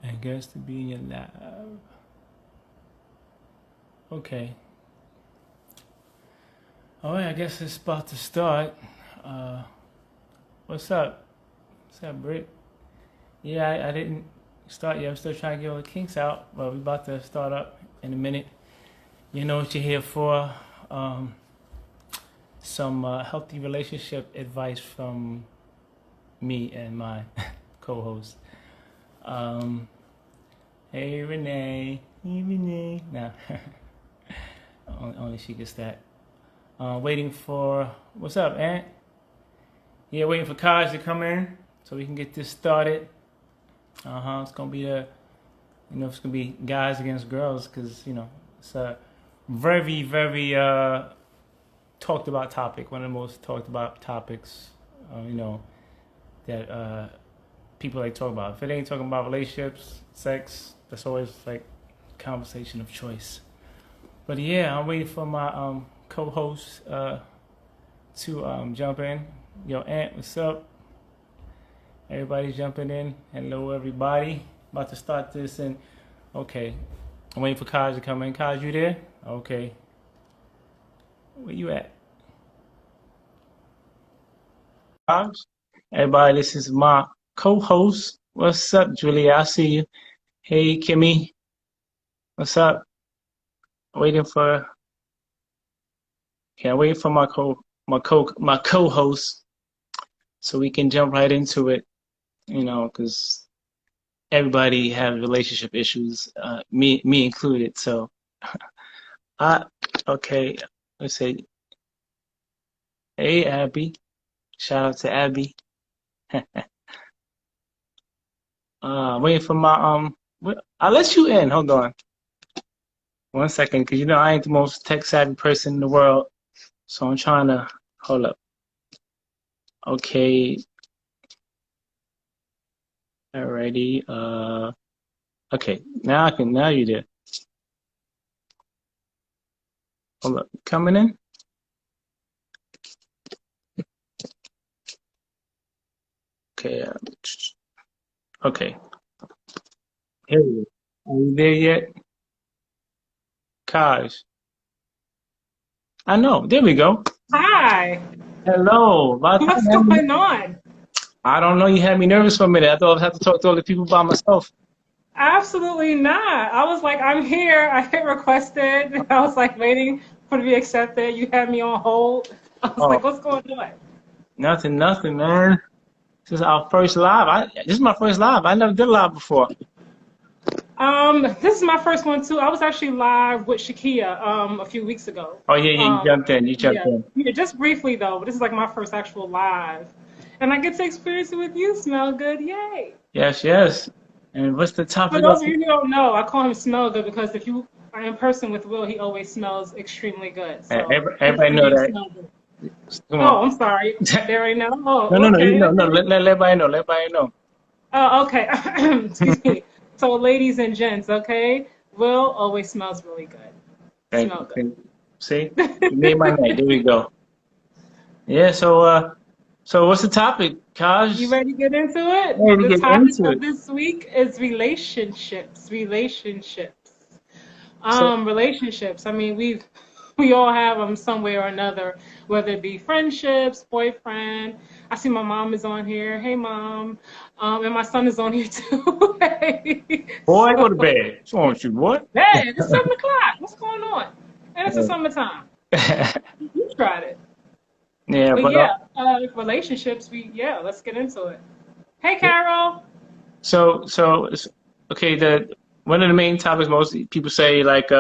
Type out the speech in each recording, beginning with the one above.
I guess to be in your lab. Okay. All right, I guess it's about to start. Uh, what's up? What's up, Britt? Yeah, I didn't start yet. I'm still trying to get all the kinks out, but we're about to start up in a minute. You know what you're here for. Um, some healthy relationship advice from me and my co-host. Um, hey, Renee. Hey, Renee. Nah, only she gets that. Waiting for, what's up, Aunt? Yeah, waiting for Kaj to come in so we can get this started. It's gonna be it's gonna be guys against girls because it's a very, very talked about topic. One of the most talked about topics, that people like talk about. If it ain't talking about relationships, sex, that's always like conversation of choice. But yeah, I'm waiting for my co-host to jump in. Yo, Aunt, what's up? Everybody's jumping in. Hello, everybody. About to start this, and okay, I'm waiting for Kaj to come in. Kaj, you there? Okay. Where you at? Kaj? Everybody, this is my co-host. What's up, Julia? I see you. Hey, Kimmy. What's up? Waiting for. Can't wait for my co-host so we can jump right into it. Because everybody has relationship issues, me included. So, I okay. Let's say, hey, Abby. Shout out to Abby. Waiting for my I'll let you in. Hold on 1 second, because I ain't the most tech savvy person in the world, so I'm trying to hold up. Okay, alrighty. Okay, now I can. Now you did. Hold up, coming in. Okay, okay. Here we go. Are you there yet, Kaj? I know. There we go. Hi, Hello. By the what's time going on? I don't know. You had me nervous for a minute. I thought I'd have to talk to all the people by myself. Absolutely not. I was like, I'm here. I hit requested. I was like waiting for it to be accepted. You had me on hold. I was Oh, like, what's going on? nothing, man. This is our first live. This is my first live. I never did live before. This is my first one too. I was actually live with Shakia a few weeks ago. Oh yeah, you Um, jumped in. You jumped yeah, in. yeah, just briefly though. But this is like my first actual live, and I get to experience it with you. Smell good, yay! Yes, yes. And what's the For topic of those of you who don't know, I call him Smell Good because if you are in person with Will, he always smells extremely good. So hence everybody the know name that. Smell Good. Come on. Oh, I'm sorry. They already know. No, Oh, no, no. You okay. know, no. Let everybody know. Let everybody know. Oh, okay. Excuse me. So, ladies and gents, okay, Will always smells really good. Thank Smell you. good. Thank you. See, you made my night. There we go. Yeah. So what's the topic, You Kaj? ready to get into it? Ready to The get topic into of it. this week is relationships. Relationships. So, Relationships. I mean, we all have them some way or another, whether it be friendships, boyfriend. I see my mom is on here. Hey, mom. And my son is on here too. Hey. boy, go to So, bed. What's wrong with you, boy? hey, it's 7 o'clock. What's going on? And it's the summertime. You tried it. Yeah, But but yeah, relationships. Let's get into it. Hey, Carol. so okay. The one of the main topics most people say like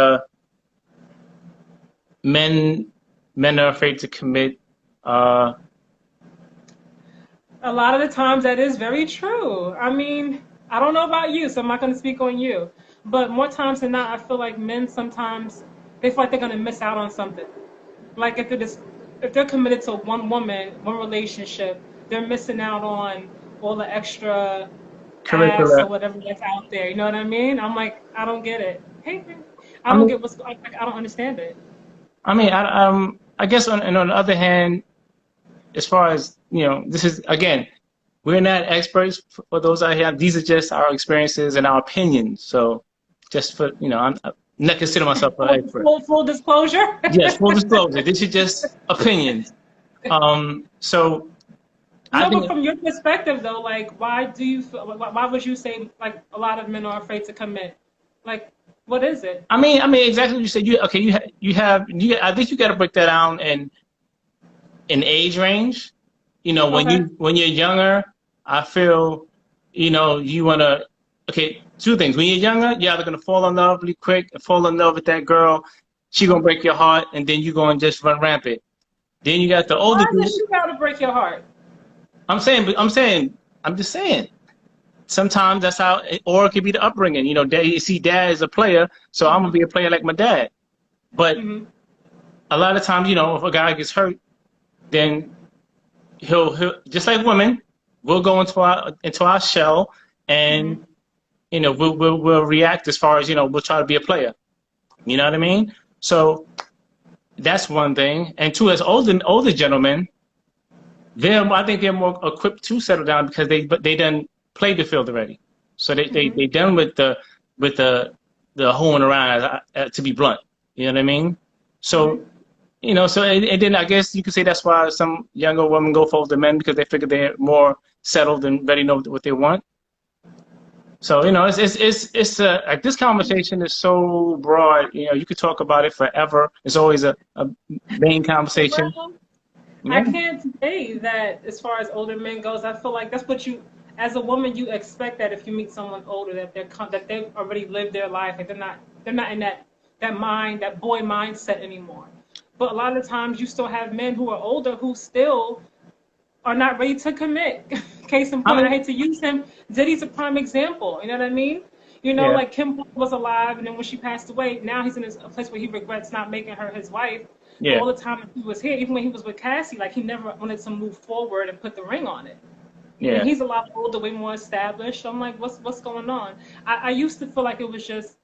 men men are afraid to commit. Uh, A lot of the times that is very true. I mean, I don't know about you, so I'm not going to speak on you. But more times than not, I feel like men sometimes they feel like they're going to miss out on something. Like if they're committed to one woman, one relationship, they're missing out on all the extra ass curricula. or whatever that's out there. You know what I mean? I'm like, I don't get it. Hey, I I don't mean, get I don't understand it. I guess on the other hand, as far as this is again. we're not experts for those out here. These are just our experiences and our opinions. So just for, I'm not consider myself an expert. Full disclosure. Yes, full disclosure. This is just opinions. So I No, but think, from your perspective though, like, why do you feel? Why would you say like a lot of men are afraid to commit? Like, what is it? I mean, exactly what you said. I think you got to break that down in age range. Okay. When you're younger, I feel, you want to, okay, two things. When you're younger, you're either going to fall in love really quick and fall in love with that girl. She going to break your heart, and then you're going to just run rampant. Then you got the older Why group. does she gotta break your heart? I'm just saying. Sometimes that's how, or it could be the upbringing. You see, dad is a player, so I'm going to be a player like my dad. But a lot of times, if a guy gets hurt, then he'll just like women, we'll go into our shell, and we'll react as far as we'll try to be a player. You know what I mean? So that's one thing. And two, as older gentlemen, I think they're more equipped to settle down because they done played the field already. So they done with the hoeing around, to be blunt. You know what I mean? So. And then I guess you could say that's why some younger women go for older men, because they figure they're more settled and ready to know what they want. So it's like, this conversation is so broad. You could talk about it forever. It's always a main conversation. Well, Yeah. I can't say that as far as older men goes. I feel like that's what you, as a woman, you expect that if you meet someone older, that they've already lived their life, and they're not in that boy mindset anymore. But a lot of times you still have men who are older who still are not ready to commit. Case in point, I hate to use him. Diddy's a prime example. You know what I mean? Like Kim was alive, and then when she passed away, now he's in a place where he regrets not making her his wife. Yeah. All the time he was here, even when he was with Cassie, like, he never wanted to move forward and put the ring on it. Yeah. And he's a lot older, way more established. So I'm like, what's going on? I used to feel like it was just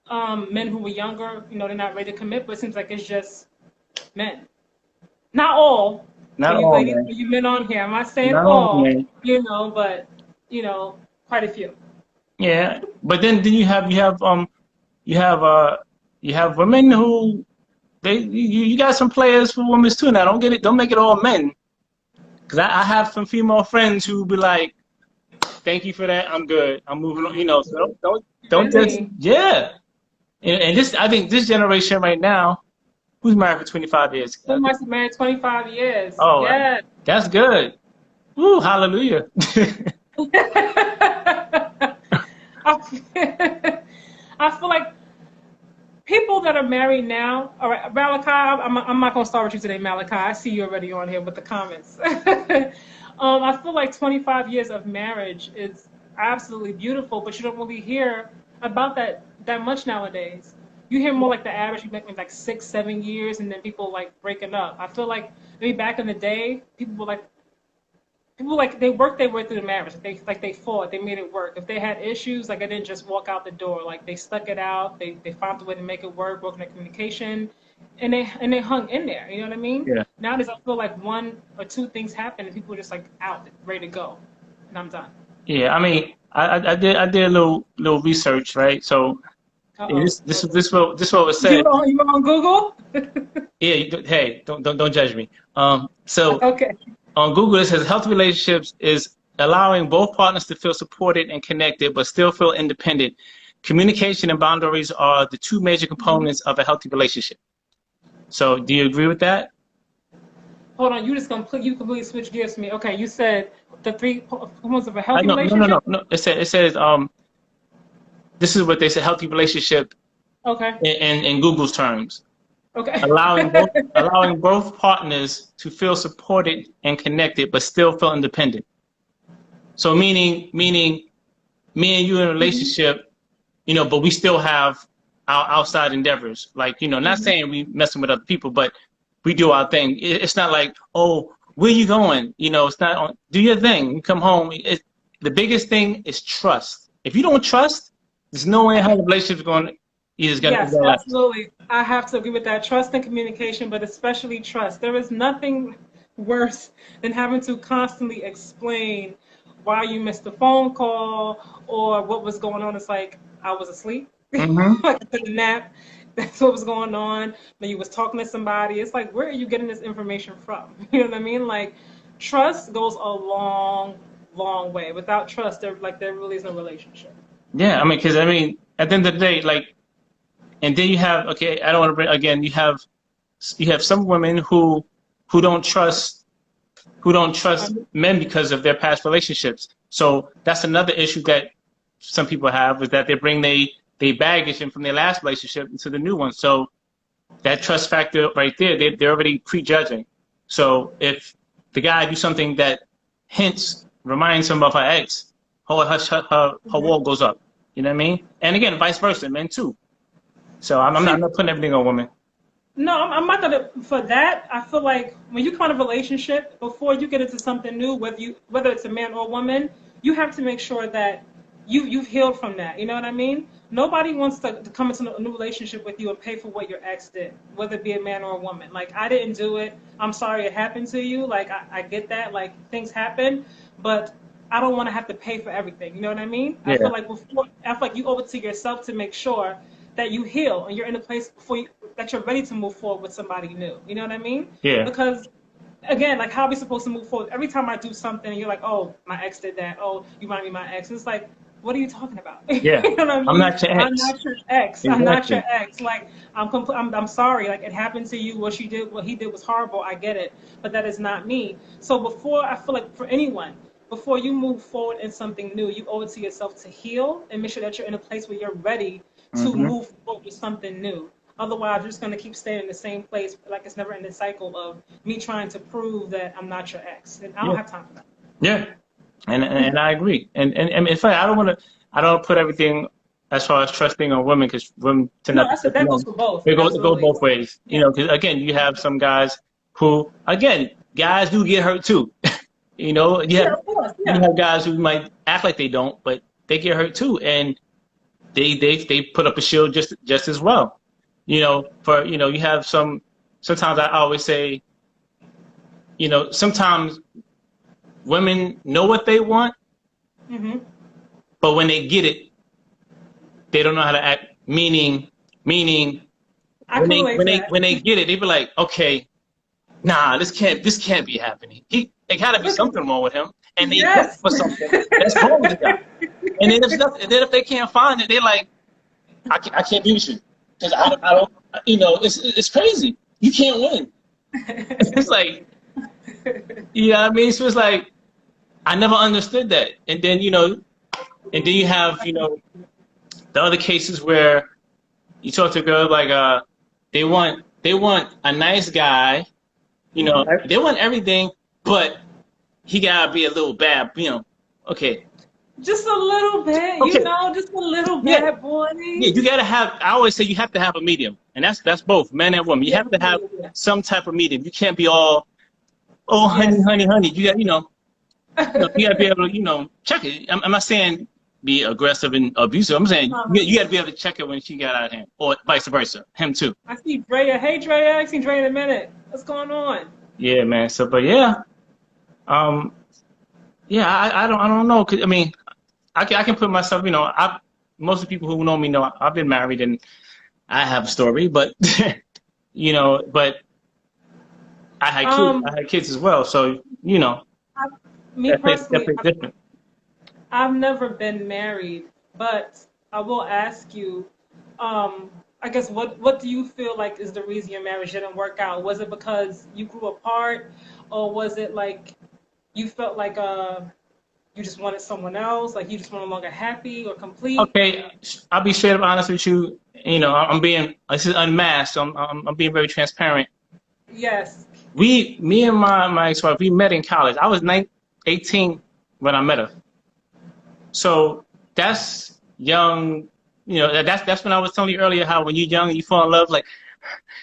men who were younger, they're not ready to commit, but it seems like it's just men. Not all. Not you all, ladies, man. you men on here. I'm not saying Not all, man. but quite a few. Yeah, but then you have women who you got some players for women too. Now don't make it all men, because I have some female friends who be like, thank you for that, I'm good, I'm moving on. So don't just, yeah. And this, I think this generation right now, who's married for 25 years? Who must have married 25 years? Oh, yeah. That's good. Woo, hallelujah. I feel like people that are married now, all right, Malachi, I'm not going to start with you today, Malachi. I see you already on here with the comments. I feel like 25 years of marriage is absolutely beautiful, but you don't really hear about that much nowadays. You hear more like the average, you make like 6-7 years, and then people like breaking up. I feel like maybe back in the day, people they worked their way through the marriage. They fought, they made it work. If they had issues, like, they didn't just walk out the door. Like, they stuck it out. They found a way to make it work, broken the communication, and they hung in there. You know what I mean? Yeah. Nowadays, I feel like 1 or 2 things happen, and people are just like out, ready to go, and I'm done. Yeah, I mean, I did a little research, right? So this what was said. You were on Google? Yeah, hey, don't judge me. So Okay. on Google it says healthy relationships is allowing both partners to feel supported and connected, but still feel independent. Communication and boundaries are the 2 major components of a healthy relationship. So, do you agree with that? Hold on, you completely switched gears to me. Okay, you said the 3 components of a healthy relationship? No. It says this is what they say, healthy relationship. Okay. In Google's terms. Okay. allowing both partners to feel supported and connected, but still feel independent. So meaning me and you in a relationship, but we still have our outside endeavors. Like, not saying we messing with other people, but we do our thing. It's not like, oh, where you going? It's not on, do your thing. You come home. The biggest thing is trust. If you don't trust, there's no way how the relationship's going. Yes, absolutely. I have to agree with that. Trust and communication, but especially trust. There is nothing worse than having to constantly explain why you missed the phone call or what was going on. It's like I was asleep, Mm-hmm. like I took a nap. That's what was going on. When you was talking to somebody, it's like, where are you getting this information from? You know what I mean? Like, trust goes a long, long way. Without trust, there really is no relationship. Yeah, I mean, because I mean, at the end of the day, like, and then you have, okay, I don't want to bring again. You have some women who don't trust who don't trust Um, men because of their past relationships. So that's another issue that some people have is that they bring they baggage in from their last relationship into the new one. So that trust factor right there, they're already prejudging. So if the guy do something that hints, reminds him of her ex, her wall goes up. You know what I mean? And again, vice versa, men too. So I'm See, not putting everything on women. no, I'm not gonna for that. I feel like when you come in a relationship, before you get into something new, whether it's a man or a woman, you have to make sure that you've healed from that. You know what I mean? Nobody wants to come into a new relationship with you and pay for what your ex did, whether it be a man or a woman. Like I didn't do it. I'm sorry it happened to you. Like I get that. Like things happen, but I don't want to have to pay for everything. You know what I mean? Yeah, I feel like you owe it to yourself to make sure that you heal and you're in a place that you're ready to move forward with somebody new. You know what I mean? yeah, Because again, like how are we supposed to move forward? Every time I do something, and you're like, oh, my ex did that. Oh, you remind me of my ex. It's like, what are you talking about? yeah. You know what I I'm mean? not your I'm ex. not your ex. I'm not Exactly. your ex. Like I'm sorry. Like it happened to you. What he did was horrible. I get it, but that is not me. So before I feel like for anyone, before you move forward in something new, you owe it to yourself to heal and make sure that you're in a place where you're ready to Hmm. move forward with something new. Otherwise, you're just going to keep staying in the same place, like it's never ending cycle of me trying to prove that I'm not your ex. And I don't Yeah, have time for that. yeah. And I agree. And in fact, I don't put everything as far as trusting on women because women tend No, not to trust that goes men. for both. It goes Absolutely. both ways, you Yeah. know. Because again, you have some guys who, again, guys do get hurt too. You know, Yeah, of course. you Yeah. have guys who might act like they don't, but they get hurt too, and they put up a shield just as well. You know, for you have some. Sometimes I always say, sometimes women know what they want, Hmm. but when they get it, they don't know how to act. Meaning, I can relate to that. when they get it, they be like, okay, nah, this can't be happening. There gotta be Listen, something wrong with him, and they look yes. for something that's wrong with the guy. And then if they can't find it, they're like, I can't be with you because I don't, it's crazy. You can't win. It's like, yeah, I mean, so it's like I never understood that. And then you have, the other cases where you talk to a girl like they want a nice guy, Hmm. they want everything, but he gotta be a little bad, okay. Just a little bit, Okay. just a little Yeah, bit, boy. yeah, you gotta have I always say you have to have a medium. And that's both men and women. You Yeah, have to yeah, have yeah. some type of medium. You can't be all, oh honey, Yes. honey, honey. You got you gotta be able to, check it. I'm not saying be aggressive and abusive. I'm saying you gotta be able to check it when she got out of hand. Or vice versa. Him too. I see Drea. Hey, Drea. I haven't seen Drea in a minute. What's going on? Yeah, man. So but yeah. Um yeah, I don't know. 'Cause, I mean, I can put myself, most of the people who know me know I've been married and I have a story, but but Um, I had kids as well, so I, me that personally, plays different. I've never been married, but I will ask you, um, I guess what do you feel like is the reason your marriage didn't work out? Was it because you grew apart, or was it like you felt like you just wanted someone else, like you just were no longer happy or complete? Okay, I'll be straight up honest with you. I'm being this is unmasked. So I'm being very transparent. Yes. Me and my ex-wife, we met in college. I was 18 when I met her. So that's young. That's when I was telling you earlier how when you're young and you fall in love, like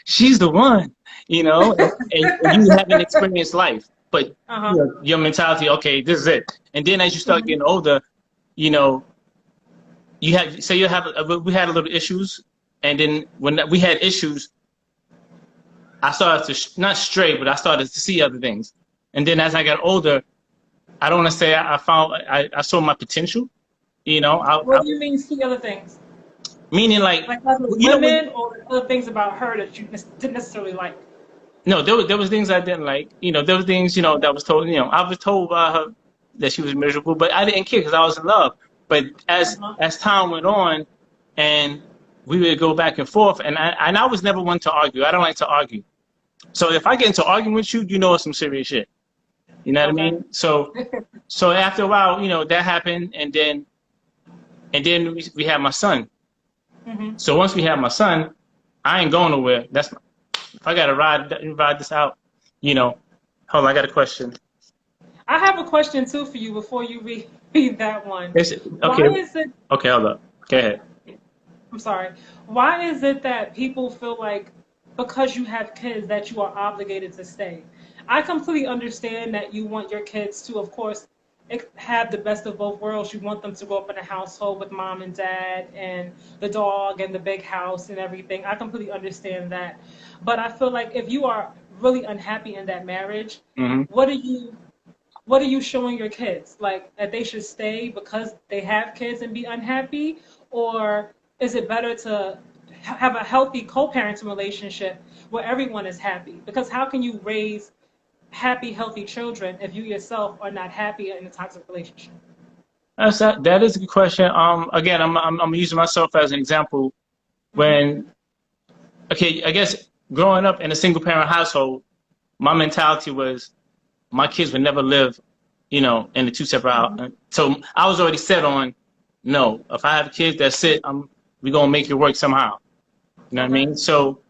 she's the one, and you haven't experienced life, but Uh-huh. your mentality, okay, this is it. And then as you start Hmm. getting older, you know, you have say you have we had a little issues, and then when we had issues, I started to not stray, but I started to see other things. And then as I got older, I don't want to say I saw my potential. You know, What do you mean see other things? meaning like, Like other you know, when women or other things about her that you didn't necessarily like? no, there was things I didn't like. You know, there was things, that was told. I was told by her that she was miserable, but I didn't care because I was in love. But as Uh-huh. as time went on, and we would go back and forth, and I was never one to argue. I don't like to argue. So if I get into arguing with you, you know it's some serious shit. You know what I Okay. mean? So after a while, that happened, and then we had my son. Hmm. So once we had my son, I ain't going nowhere. If I gotta ride this out, you know. Hold on, I got a question. I have a question too for you before you read that one. Okay, Why is it, okay, hold up. Go ahead. I'm sorry, why is it that people feel like because you have kids that you are obligated to stay? I completely understand that you want your kids to, of course, have the best of both worlds. You want them to grow up in a household with mom and dad and the dog and the big house and everything. I completely understand that. But I feel like if you are really unhappy in that marriage, Hmm. what are you what are you showing your kids? Like that they should stay because they have kids and be unhappy? Or is it better to have a healthy co-parenting relationship where everyone is happy? Because how can you raise happy, healthy children if you yourself are not happy in a toxic relationship? That is a good question. Again, I'm using myself as an example. Hmm. When Okay, I guess growing up in a single parent household, my mentality was my kids would never live, in a two separate Hmm. house. So I was already set on, no, if I have kids, that's it. We gonna make it work somehow. You know what I Okay. mean? So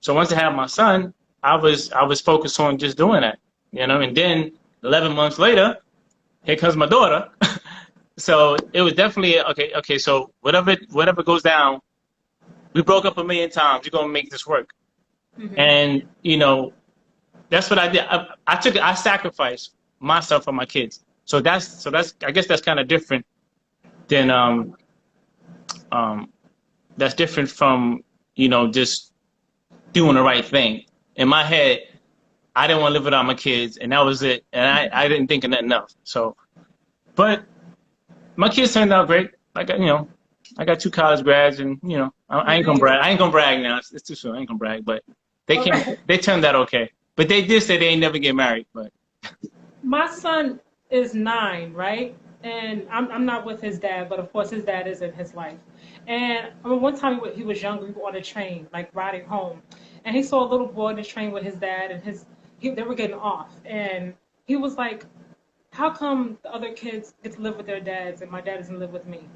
once I had my son, I was focused on just doing that. And then 11 months later, here comes my daughter. So it was definitely okay. Okay, so whatever goes down, we broke up a million times. You're gonna make this work. Hmm. And that's what I did. I sacrificed myself for my kids. So that's I guess that's kind of different than um that's different from just doing the right thing. In my head, I didn't want to live without my kids, and that was it. And I didn't think of nothing else. So, but my kids turned out great. I got two college grads, and I ain't gonna Amazing. brag. I ain't gonna brag now. It's too soon. I ain't gonna brag, but they came. Okay. They turned out okay. But they did say they ain't never get married. But My son is 9, right? And I'm not with his dad, but of course his dad is in his life. And I mean, one time he was younger, we were on a train, like riding home, and he saw a little boy on the train with his dad, and they were getting off, and he was like, "How come the other kids get to live with their dads and my dad doesn't live with me?"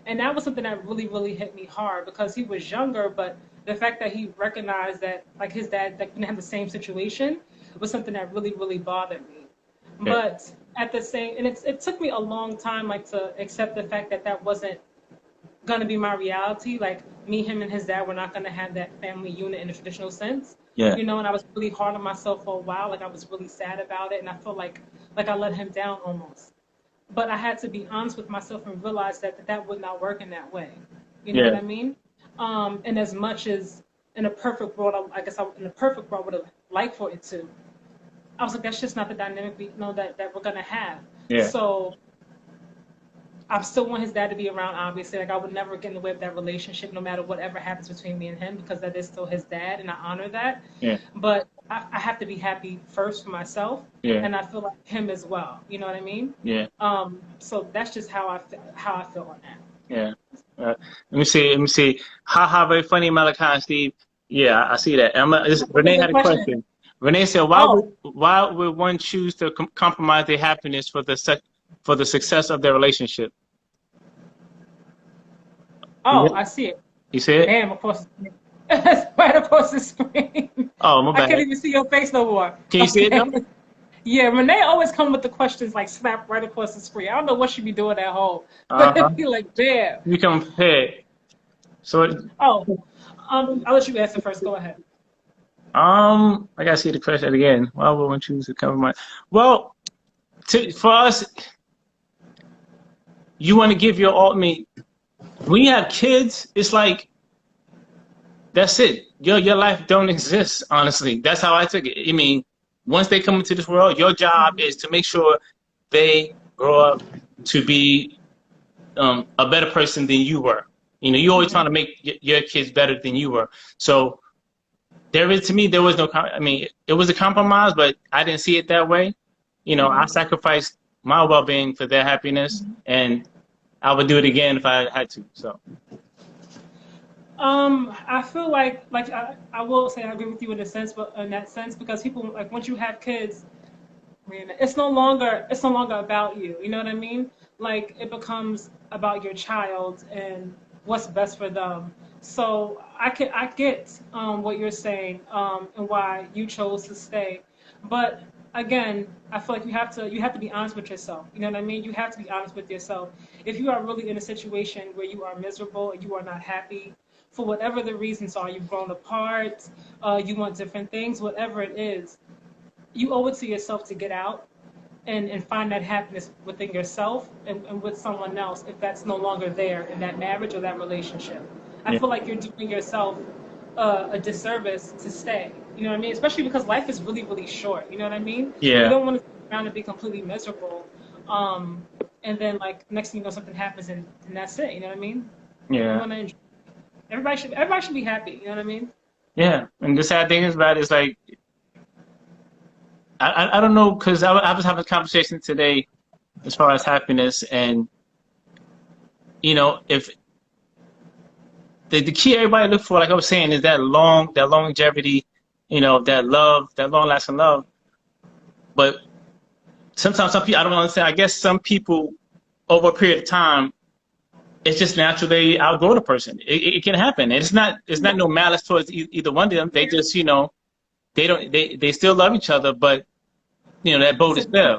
And that was something that really, really hit me hard because he was younger, but the fact that he recognized that like his dad like, didn't have the same situation was something that really, really bothered me. yeah, But at the same, and it took me a long time like to accept the fact that that wasn't gonna be my reality. Like me, him, and his dad were not gonna have that family unit in the traditional sense, yeah, And I was really hard on myself for a while. Like I was really sad about it, and I felt like I let him down almost. But I had to be honest with myself and realize that would not work in that way. You know what yeah, I mean? And as much as in a perfect world, I guess in a perfect world would have liked for it to. I was like, that's just not the dynamic that we're gonna have. yeah, So I still want his dad to be around, obviously. Like I would never get in the way of that relationship, no matter whatever happens between me and him, because that is still his dad, and I honor that. yeah, But I have to be happy first for myself, yeah, and I feel like him as well. You know what I mean? yeah, So that's just how I feel on that. yeah. Let me see. Let me see. Ha ha! Very funny, Malachi and Steve. Yeah, I see that. That's a Renee had good a question. question. Renee said, "Why Oh, would why would one choose to compromise their happiness for the success of their relationship?" oh, You, I see it. you see it? Bam, across the screen. It's right across the screen. Oh, my I can't bad. even see your face no more. Can you see it Okay. now? Yeah, Renee always come with the questions like slap right across the screen. I don't know what she be doing at home, Uh but huh. it'd be like, bam. You come prepared. So, Oh, I'll let you answer first. Go ahead. I gotta see the question again. Why would one choose to compromise? Well, for us, you want to give your all. I mean, when you have kids, it's like that's it. Your life don't exist. Honestly, that's how I took it. I mean, once they come into this world, your job Mhm. is to make sure they grow up to be a better person than you were. You know, you're always trying to make your kids better than you were. So to me, there was no, I mean, it was a compromise, but I didn't see it that way. You know, I sacrificed my well-being for their happiness, and I would do it again if I had to. So. I feel like I will say I agree with you in that sense, because people, like, once you have kids, it's no longer about you. You know what I mean? Like, it becomes about your child and what's best for them. So I get what you're saying, and why you chose to stay. But again, I feel like you have to be honest with yourself. You know what I mean? You have to be honest with yourself. If you are really in a situation where you are miserable and you are not happy, for whatever the reasons are, you've grown apart, you want different things, whatever it is, you owe it to yourself to get out and find that happiness within yourself and with someone else, if that's no longer there in that marriage or that relationship. I feel like you're doing yourself a disservice to stay. You know what I mean? Especially because life is really, really short. You know what I mean? Yeah. You don't want to sit around and be completely miserable. And then, like, next thing you know, something happens and that's it. You know what I mean? Yeah. You want to enjoy. Everybody should be happy. You know what I mean? Yeah. And the sad thing is about it is, like, I don't know, because I was having a conversation today as far as happiness, and, you know, if the key everybody look for, like I was saying, is that longevity, you know, that long-lasting love. But sometimes some people, I don't understand, I guess some people over a period of time, it's just natural they outgrow the person. It can happen. It's not no malice towards either one of them. They just, you know, they still love each other, but, you know, that boat is there.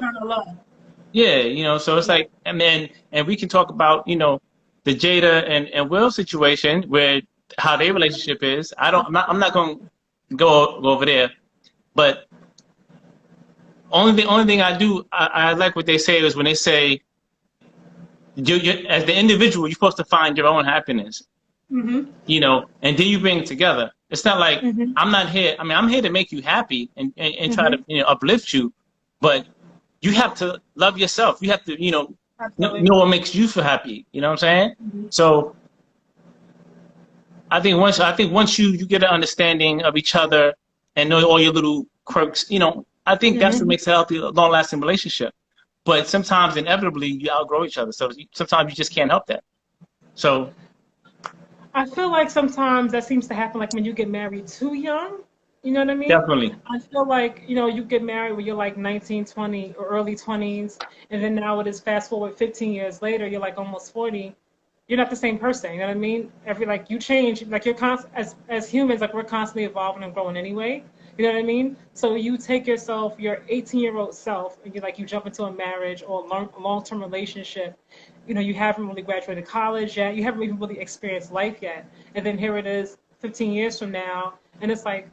Yeah, you know, so it's like, and we can talk about, you know, the Jada and Will situation, where how their relationship is. I'm not going to go over there, but only thing I like what they say is when they say, you as the individual, you're supposed to find your own happiness, you know, and then you bring it together. It's not like I'm not here. I mean, I'm here to make you happy and try to, you know, uplift you, but you have to love yourself. You have to, you know, know what makes you feel happy. You know what I'm saying? So I think once you get an understanding of each other and know all your little quirks, you know, I think that's what makes a healthy, long-lasting relationship. But sometimes, inevitably, you outgrow each other. So sometimes you just can't help that. So I feel like sometimes that seems to happen, like when you get married too young. You know what I mean? Definitely. I feel like, you know, you get married when you're like 19, 20, or early 20s, and then now it is fast forward 15 years later, you're like almost 40. You're not the same person. You know what I mean? Like, you change. Like, you're as humans, like, we're constantly evolving and growing anyway. You know what I mean? So you take yourself, your 18-year-old self, and you jump into a marriage or a long-term relationship. You know, you haven't really graduated college yet. You haven't even really experienced life yet. And then here it is 15 years from now, and it's like,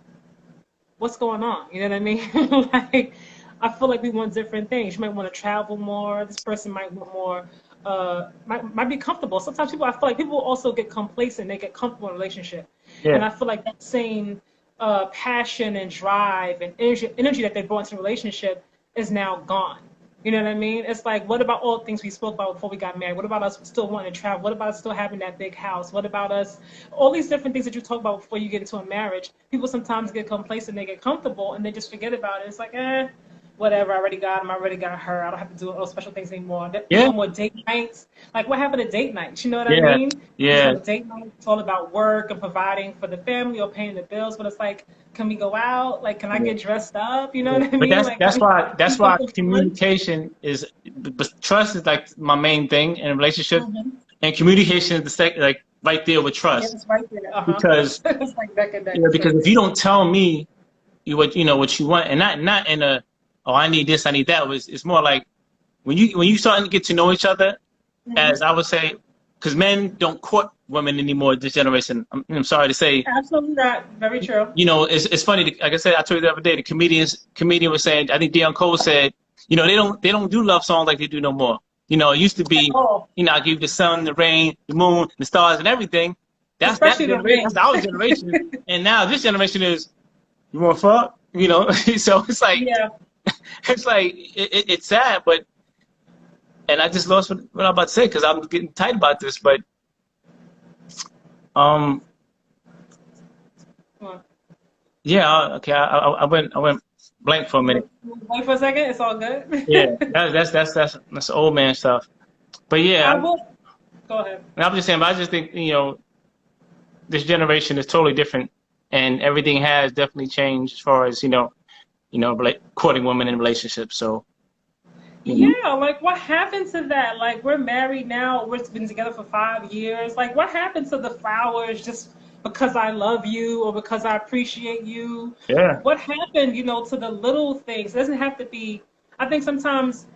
what's going on? You know what I mean? Like, I feel like we want different things. You might want to travel more. This person might want more, might be comfortable. Sometimes I feel like people also get complacent. They get comfortable in a relationship. Yeah. And I feel like that same passion and drive and energy that they brought into the relationship is now gone. You know what I mean? It's like, what about all the things we spoke about before we got married? What about us still wanting to travel? What about us still having that big house? What about us? All these different things that you talk about before you get into a marriage. People sometimes get complacent, they get comfortable, and they just forget about it. It's like, whatever, I already got him, I already got her. I don't have to do all special things anymore. No more date nights. Like, what happened to date nights? You know what I mean? Yeah. So date nights, it's all about work and providing for the family or paying the bills, but it's like, can we go out? Like, can I get dressed up? You know what I mean? But that's why communication is, trust is like my main thing in a relationship, and communication is the second, like right there with trust. Yeah, it's right there. Because it's like neck and neck. Because if you don't tell me what you want, and not in a, oh, I need this, I need that. It's more like when you start to get to know each other, as I would say, because men don't court women anymore this generation. I'm sorry to say. Absolutely not. Very true. You know, it's funny. Like I said, I told you the other day, the comedian was saying, I think Deion Cole said, you know, they don't do love songs like they do no more. You know, it used to be, you know, I give you the sun, the rain, the moon, the stars, and everything. That's our generation. And now this generation is, you want to fuck? You know, so it's like, it's like, it's sad, but and I just lost what I'm about to say because I'm getting tight about this. But um, What? yeah, okay, I went blank for a minute. Wait for a second. It's all good. Yeah, that's old man stuff. But yeah, I will. Go ahead. and I'm just saying. But I just think this generation is totally different, and everything has definitely changed as far as courting women in relationships. So Yeah, like what happened to that? Like we're married now, we've been together for 5 years. Like what happened to the flowers just because I love you or because I appreciate you? yeah, What happened, to the little things? It doesn't have to be, I think sometimes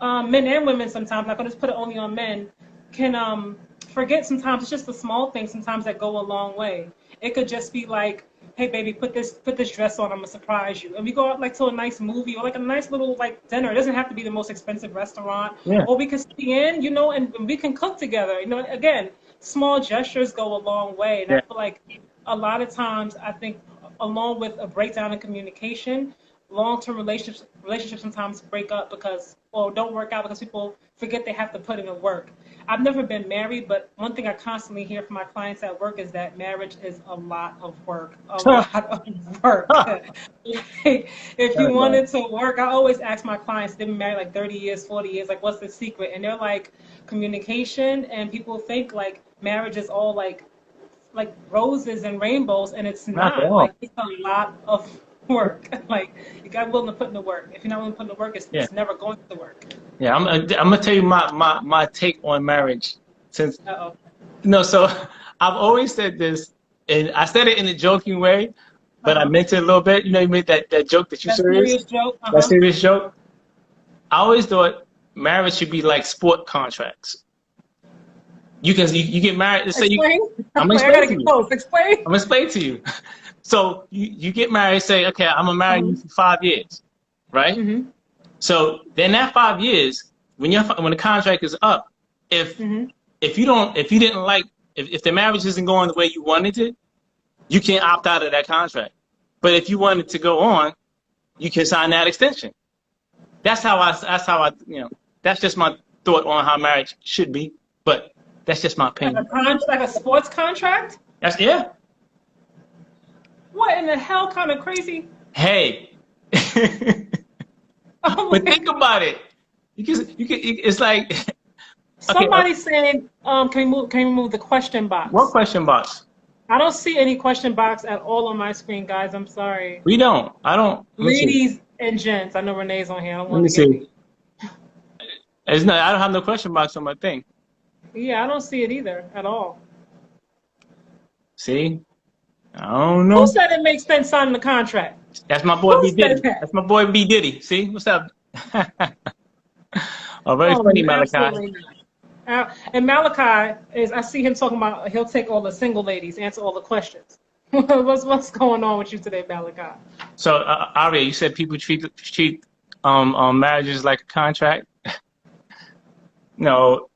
men and women sometimes, not gonna just put it only on men, can forget sometimes it's just the small things sometimes that go a long way. It could just be like, hey baby, put this dress on, I'm gonna surprise you. And we go out like to a nice movie or like a nice little like dinner. It doesn't have to be the most expensive restaurant. yeah, Or we can stay in, and we can cook together. Again, small gestures go a long way. And I yeah. feel like a lot of times I think along with a breakdown in communication, long-term relationships sometimes break up because or don't work out because people forget they have to put in the work. I've never been married, but one thing I constantly hear from my clients at work is that marriage is a lot of work, a lot of work. Like, if you wanted to work, I always ask my clients, they've been married like 30 years, 40 years, like what's the secret? And they're like communication, and people think like marriage is all like roses and rainbows, and it's Not at not. all. Like it's a lot of work. Like you got willing to put in the work. If you're not willing to put in the work, Yeah, it's never going to work. yeah. I'm gonna tell you my take on marriage. Since Uh-oh. so I've always said this, and I said it in a joking way, but I Uh-huh. meant it a little bit. You made that joke that you That serious, serious joke. that Uh-huh. serious joke. I always thought marriage should be like sport contracts. You get married. Let's say Explain. I'm gonna I explain gotta to get you. close. Explain. I'm gonna explain to you. So you get married. Say, okay, I'm gonna marry you Mm-hmm. for 5 years, right? Mm-hmm. So then that 5 years, when the contract is up, if Mm-hmm. if you didn't like if the marriage isn't going the way you wanted it, you can opt out of that contract. But if you wanted to go on, you can sign that extension. That's how I that's just my thought on how marriage should be. But that's just my opinion. Like a sports contract? That's yeah. What in the hell kind of crazy? Hey. Oh But my think about it. It's like okay, Somebody's saying, can you move the question what box? question box? I don't see any question box at all on my screen, guys. I'm sorry. We don't. I don't. Let me see. Ladies and gents, I know Renee's on here. I don't Let want me to get see. me. It's not. I don't have no question box on my thing. Yeah, I don't see it either at all. See? I don't Who know. said it makes sense signing the contract? That's my boy Who B said Diddy. that? That's my boy B Diddy. See? What's up? Oh, very Oh, funny, Malachi. absolutely not. And Malachi is, I see him talking about he'll take all the single ladies, answer all the questions. What's going on with you today, Malachi? So, Aria, you said people treat marriages like a contract. No,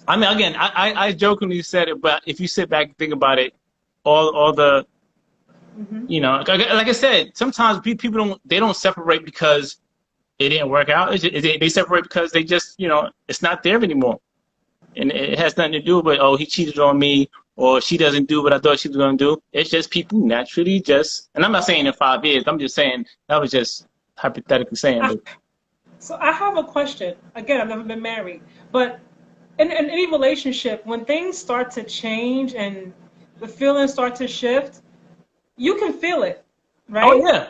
I mean, again, I jokingly said it, but if you sit back and think about it, all the Hmm. like I said, sometimes people don't separate because it didn't work out. They separate because they just it's not there anymore, and it has nothing to do with he cheated on me or she doesn't do what I thought she was going to do. It's just people naturally just, and I'm not saying in 5 years. I'm just saying that was just hypothetically saying, but So I have a question. Again, I've never been married, but in any relationship, when things start to change and the feelings start to shift, you can feel it, oh right? yeah,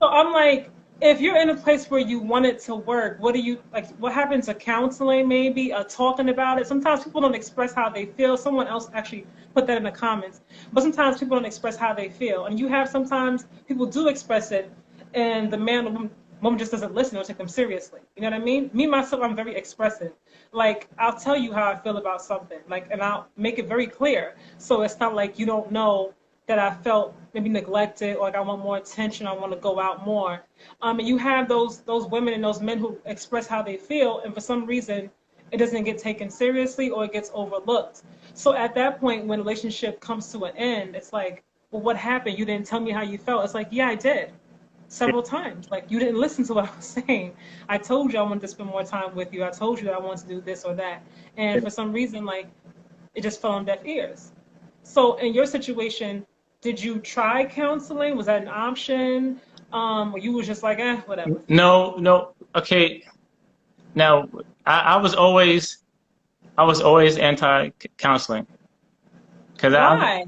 So I'm like, if you're in a place where you want it to work, what do you like? What happens to counseling, maybe, talking about it? Sometimes people don't express how they feel. Someone else actually put that in the comments. But sometimes people don't express how they feel, and you have sometimes people do express it, and the man or woman just doesn't listen or take them seriously. You know what I mean? Me myself, I'm very expressive. Like I'll tell you how I feel about something, like, and I'll make it very clear. So it's not like you don't know that I felt maybe neglected or like I want more attention, I want to go out more. And you have those women and those men who express how they feel, and for some reason it doesn't get taken seriously or it gets overlooked. So at that point, when a relationship comes to an end, it's like, well, what happened? You didn't tell me how you felt. It's like, yeah, I did. several times. Like, you didn't listen to what I was saying. I told you I wanted to spend more time with you. I told you that I wanted to do this or that. And for some reason, like, it just fell on deaf ears. So in your situation, did you try counseling? Was that an option? Or you was just like, whatever. No, no. Okay. Now, I was always anti-counseling because Why?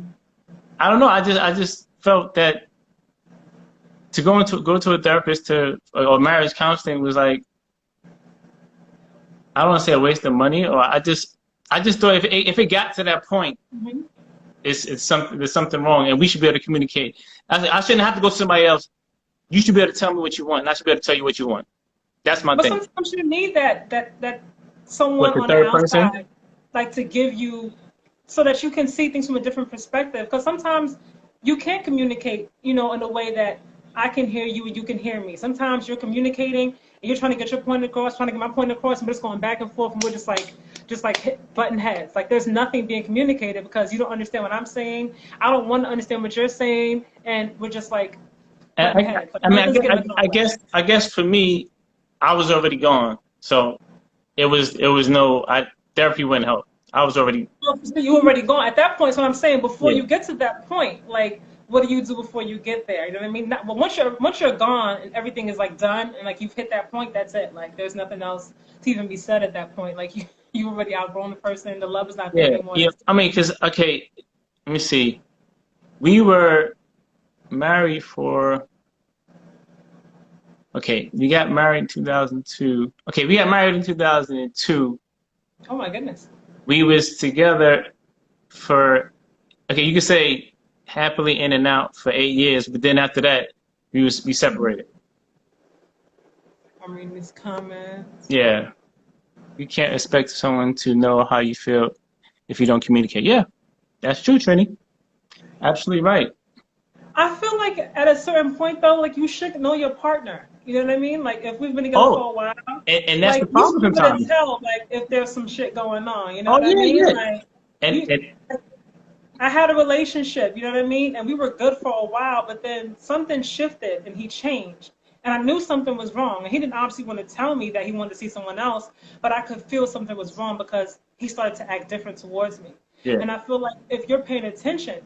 I don't know. I just felt that to go to a therapist or marriage counseling was like, I don't want to say a waste of money, or I just thought if it got to that point, Mm-hmm. there's something wrong, and we should be able to communicate. I shouldn't have to go to somebody else. You should be able to tell me what you want, and I should be able to tell you what you want. That's my thing. But sometimes you need that someone What, the on the third outside, person? like, to give you, so that you can see things from a different perspective. Because sometimes you can't communicate, in a way that I can hear you and you can hear me. Sometimes you're communicating and you're trying to get your point across, trying to get my point across, and we're just going back and forth, and we're just like button heads. Like, there's nothing being communicated because you don't understand what I'm saying. I don't want to understand what you're saying, and we're just like button heads. Like, I mean, I guess for me, I was already gone, so it was no therapy wouldn't help. I was already. Well, so you already gone at that point. So I'm saying, before Yeah. you get to that point, like, what do you do before you get there? You know what I mean? But once you're gone and everything is like done and like you've hit that point, that's it. Like, there's nothing else to even be said at that point. Like, you already outgrown the person. The love is not there anymore. Yeah. I mean, because okay, let me see. We were married for. Okay, we got married in 2002. Okay, we got married in 2002. Oh my goodness. We was together for, okay, you could say happily in and out for 8 years, but then after that, we separated. I'm reading these comments. Yeah, you can't expect someone to know how you feel if you don't communicate. Yeah, that's true, Trini. Absolutely right. I feel like at a certain point though, like, you should know your partner. You know what I mean? Like, if we've been together for a while, and that's like, the problem you should sometimes. tell, like, if there's some shit going on. You know Oh, what I mean? yeah. Like, And I had a relationship, you know what I mean? And we were good for a while, but then something shifted and he changed. And I knew something was wrong. And he didn't obviously want to tell me that he wanted to see someone else, but I could feel something was wrong because he started to act different towards me. yeah, And I feel like if you're paying attention,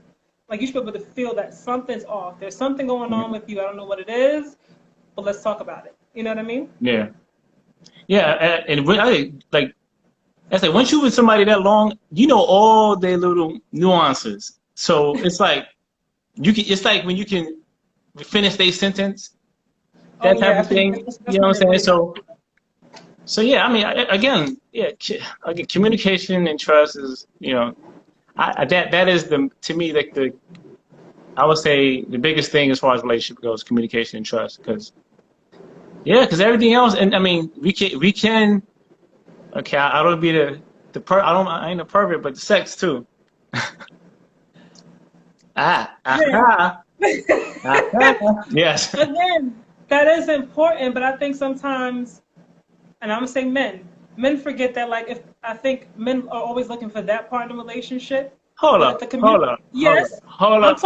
like, you should be able to feel that something's off. There's something going on with you. I don't know what it is, but let's talk about it. You know what I mean? yeah, yeah. And when like, that's like once you with somebody that long, you know all their little nuances. So it's like it's like when you can finish their sentence, that type of thing. You know what I'm saying? So yeah. I mean, again, communication and trust is, that is to me, like, I would say the biggest thing as far as relationship goes, communication and trust, because everything else, and I mean, we can. Okay, I don't be I ain't a pervert, but the sex too. Yes. Again, that is important, but I think sometimes, and I'm gonna say men forget that. Like, I think men are always looking for that part in the relationship. Hold up. Yes. Hold up.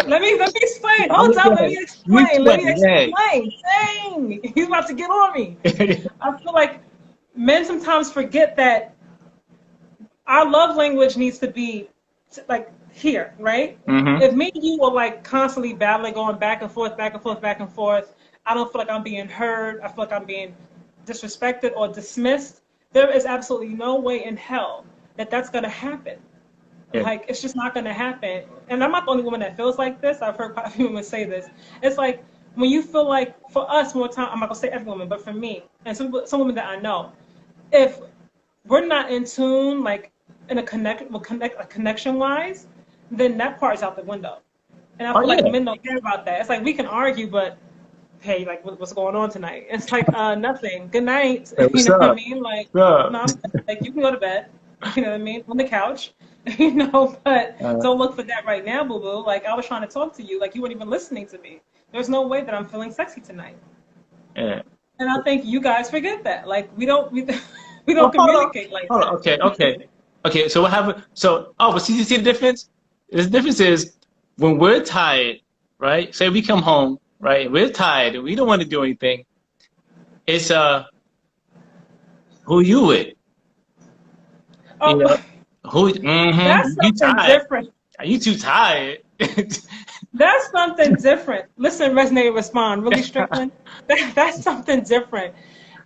Let me explain. Hold up. Let me explain. Dang, he's about to get on me. I feel like men sometimes forget that our love language needs to be like here, right? Mm-hmm. If me and you are like constantly battling, going back and forth, back and forth, back and forth, I don't feel like I'm being heard. I feel like I'm being disrespected or dismissed. There is absolutely no way in hell that that's going to happen. Yeah. Like, it's just not going to happen. And I'm not the only woman that feels like this. I've heard quite a few women say this. It's like, when you feel like, for us, more time, I'm not going to say every woman, but for me, and some women that I know, if we're not in tune, like, in a connection-wise, then that part's out the window. And I feel like men don't care about that. It's like, we can argue, but, hey, like, what's going on tonight? It's like, nothing. Good night. Hey, you know what I mean? Like, no, like, you can go to bed. You know what I mean? On the couch. But don't look for that right now, boo-boo. Like, I was trying to talk to you. Like, you weren't even listening to me. There's no way that I'm feeling sexy tonight. Yeah. And I think you guys forget that. Like, we don't communicate like that. Okay, so what happened? But see the difference? The difference is when we're tired, right? Say we come home right? We're tired. We don't want to do anything. It's who you with? You Oh, know, who? that's You something tired? different. Are you too tired? That's something different. Listen, resonate, respond. Really, Strickland? That's something different.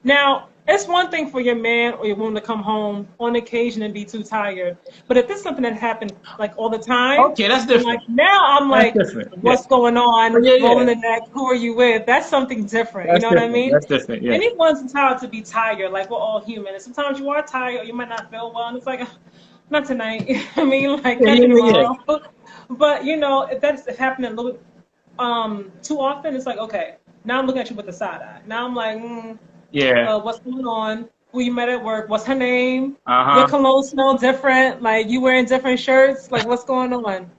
Now, it's one thing for your man or your woman to come home on occasion and be too tired. But if it's something that happened like all the time, Okay, that's then like different. now I'm That's like, different. Yeah. what's going Oh, on? yeah, Rolling yeah. the neck. Who are you with? That's something different. You That's know what I different. mean? That's different. Yeah. Anyone's entitled to be tired. Like we're all human, and sometimes you are tired or you might not feel well, and it's like, not tonight. I mean, like Yeah, catch yeah, you yeah, yeah. tomorrow. But you know, if that's happening a little too often, it's like, okay, now I'm looking at you with the side eye. Now I'm like, Yeah. what's going on? Who you met at work? What's her name? Your Uh-huh. cologne smell different. Like you wearing different shirts. Like what's going on?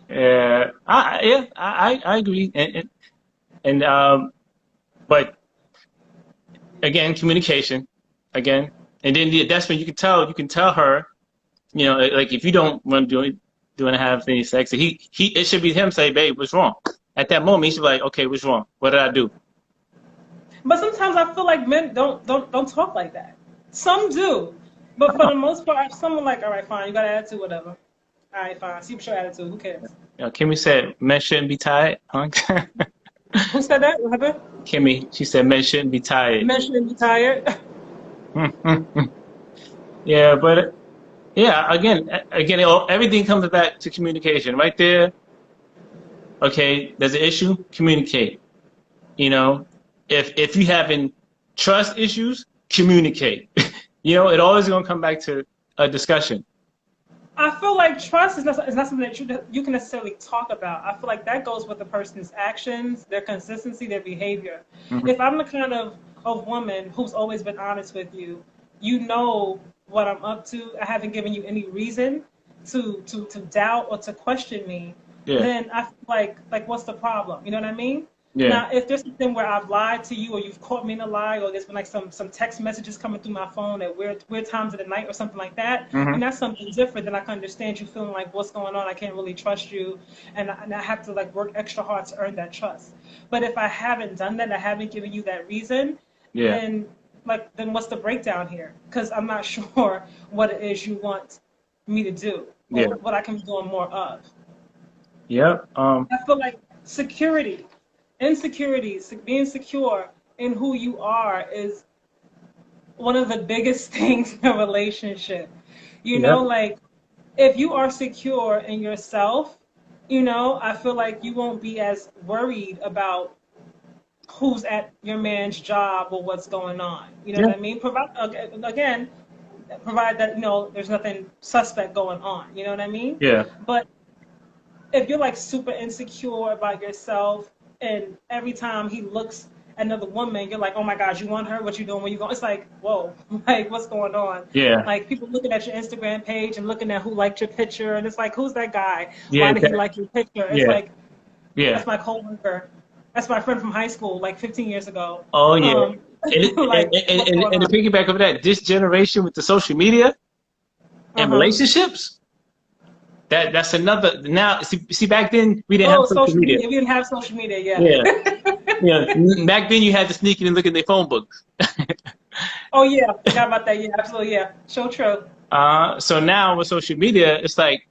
Yeah. I agree. And but again, communication again. And then that's when you can tell her, you know, like if you don't want to doing have any sex, it should be him say, babe, what's wrong? At that moment, he should be like, okay, what's wrong? What did I do? But sometimes I feel like men don't talk like that. Some do, but for the most part, some are like, all right, fine, you got an attitude, whatever. All right, fine. See what's your attitude. Who cares? You know, Kimmy said men shouldn't be tired. Huh? Who said that? What happened? Kimmy, she said men shouldn't be tired. Men shouldn't be tired. Yeah, but yeah, again, everything comes back to communication. Right there, okay, there's an issue, communicate. You know, if you having trust issues, communicate. You know, it always gonna come back to a discussion. I feel like trust is not something that you can necessarily talk about. I feel like that goes with the person's actions, their consistency, their behavior. Hmm. If I'm the kind of woman who's always been honest with you, you know what I'm up to. I haven't given you any reason to doubt or to question me. Yeah, Then I feel like what's the problem? You know what I mean? yeah, Now, if there's something where I've lied to you or you've caught me in a lie or there's been like some text messages coming through my phone at weird times of the night or something like that, hmm, and that's something different, then I can understand you feeling like what's going on, I can't really trust you, and I have to like work extra hard to earn that trust. But if I haven't done that, I haven't given you that reason, yeah, then what's the breakdown here? Because I'm not sure what it is you want me to do yeah, or what I can be doing more of. yeah. I feel like security, insecurities, being secure in who you are is one of the biggest things in a relationship. You Yep. know, like if you are secure in yourself, you know, I feel like you won't be as worried about who's at your man's job or what's going on. You know Yeah. what I mean? Again, provide that, you know, there's nothing suspect going on. You know what I mean? Yeah. But if you're like super insecure about yourself and every time he looks at another woman, you're like, oh my gosh, you want her? What you doing? Where you going? It's like, whoa, like what's going on? Yeah. Like people looking at your Instagram page and looking at who liked your picture, and it's like, who's that guy? Yeah. Why did he like your picture? It's Yeah. like, Yeah. that's my coworker. That's my friend from high school, like 15 years ago. Oh yeah. Like, what's going And to on? piggyback over that, this generation with the social media and Uh-huh. relationships, that's another. Now, see, back then we didn't have Oh, social social media. media. We didn't have social media yet. Yeah. Yeah. Back then you had to sneak in and look in their phone books. Oh yeah, forgot about that. Yeah, absolutely. Yeah, so true. So now with social media, it's like,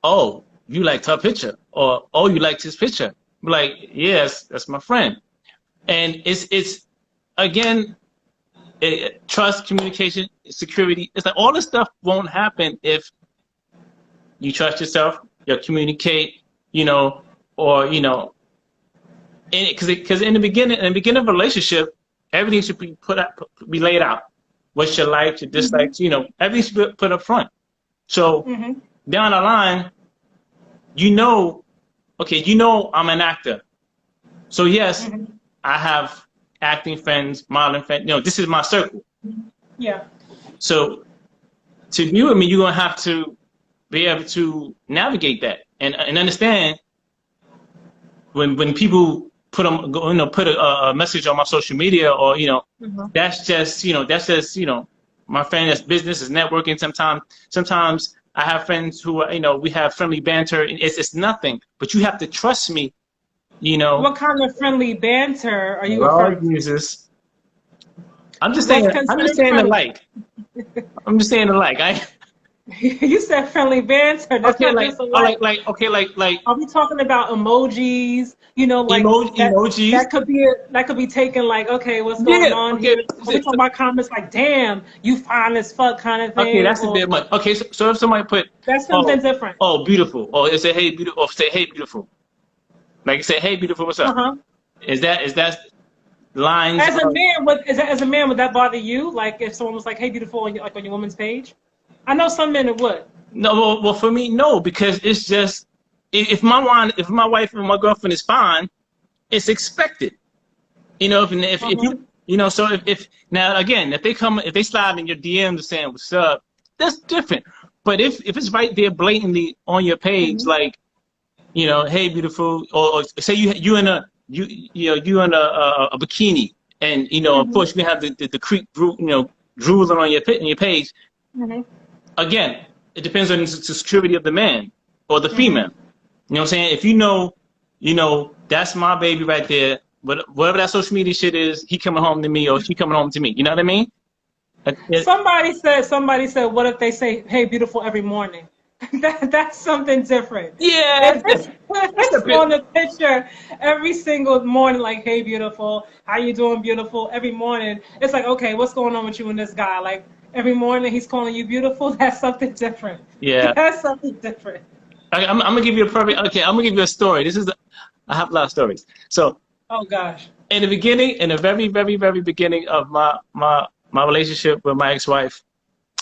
oh, you liked her picture, or oh, you liked his picture. I'm like, yes, that's my friend. And it's again, trust, communication, security. It's like all this stuff won't happen if you trust yourself, you communicate, you know, or you know, because in the beginning of a relationship, everything should be be laid out. What's your likes, your dislikes, you know, everything should be put up front. So Hmm. down the line, you know, okay, you know, I'm an actor. So yes, Hmm. I have acting friends, modeling friends. You know, this is my circle. Yeah. So to be with me, you're gonna have to be able to navigate that and understand when people put a message on my social media, or you know, Hmm. that's just my friend, that's business, is networking. Sometimes I have friends who are, you know, we have friendly banter, and it's nothing, but you have to trust me You know, What kind of friendly banter are you Lord referring to? Jesus. I'm just saying. What's I'm just considered saying the friendly? like. I'm just saying the like. I You said friendly banter. That's okay, not like, just a oh, like. okay, like Are we talking about emojis? You know, like that. emojis. That could be taken like, okay, what's going Yeah. on Okay. here? Are we talking about comments like, damn, you fine as fuck kind of Okay, thing, that's a or bit much. Okay, so if somebody put, that's oh, something different? oh, beautiful, or it say, hey, beautiful, or say, hey, beautiful, like say, hey, beautiful, what's Uh up? huh. Is that lines As a of? man, as a man, would that bother you? Like if someone was like, "Hey, beautiful," like on your woman's page? I know some men it would. No, well, for me, no, because it's just if my wife and my girlfriend is fine, it's expected. You know, Uh if huh. you know, so if now again, if they slide in your DMs saying what's up, that's different. But if it's right there blatantly on your page, Hmm. like, you know, hey, beautiful, or say you in a you in a bikini, and you know, of Hmm. course, you can have the creep, drooling on your page. Hmm. Again, it depends on the security of the man or the Hmm. female. You know what I'm saying? If you know, that's my baby right there. But whatever that social media shit is, he coming home to me or she coming home to me. You know what I mean? Somebody said, what if they say, "Hey, beautiful," every morning? That's something different. Yeah, If it's, if that's a it's bit. on the picture every single morning, like, "Hey, beautiful, how you doing, beautiful?" Every morning, it's like, okay, what's going on with you and this guy? Like every morning, he's calling you beautiful. That's something different. Yeah, That's something different. I'm gonna give you a perfect. Okay, I'm gonna give you a story. I have a lot of stories. So Oh gosh. in the beginning, in the very beginning of my relationship with my ex-wife,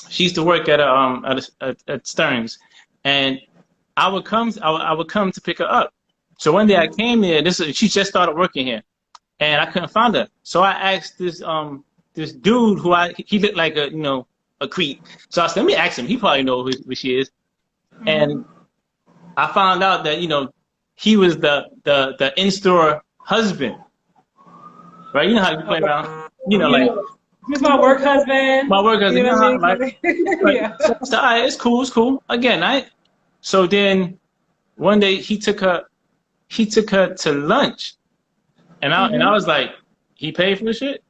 she used to work at Stearns, and I would come to pick her up. So one day I Hmm. came there. She just started working here, and I couldn't find her. So I asked this dude he looked like a creep. So I said, let me ask him. He probably know who she is. Hmm. And I found out that he was the in-store husband, right? You know how you play around. You know, like Yeah. He's my work husband. my work husband. You You know know what I how mean? like right. Yeah. So all right, it's cool, it's cool. Again, I so then one day he took her to lunch, and I Hmm. was like, he paid for the shit,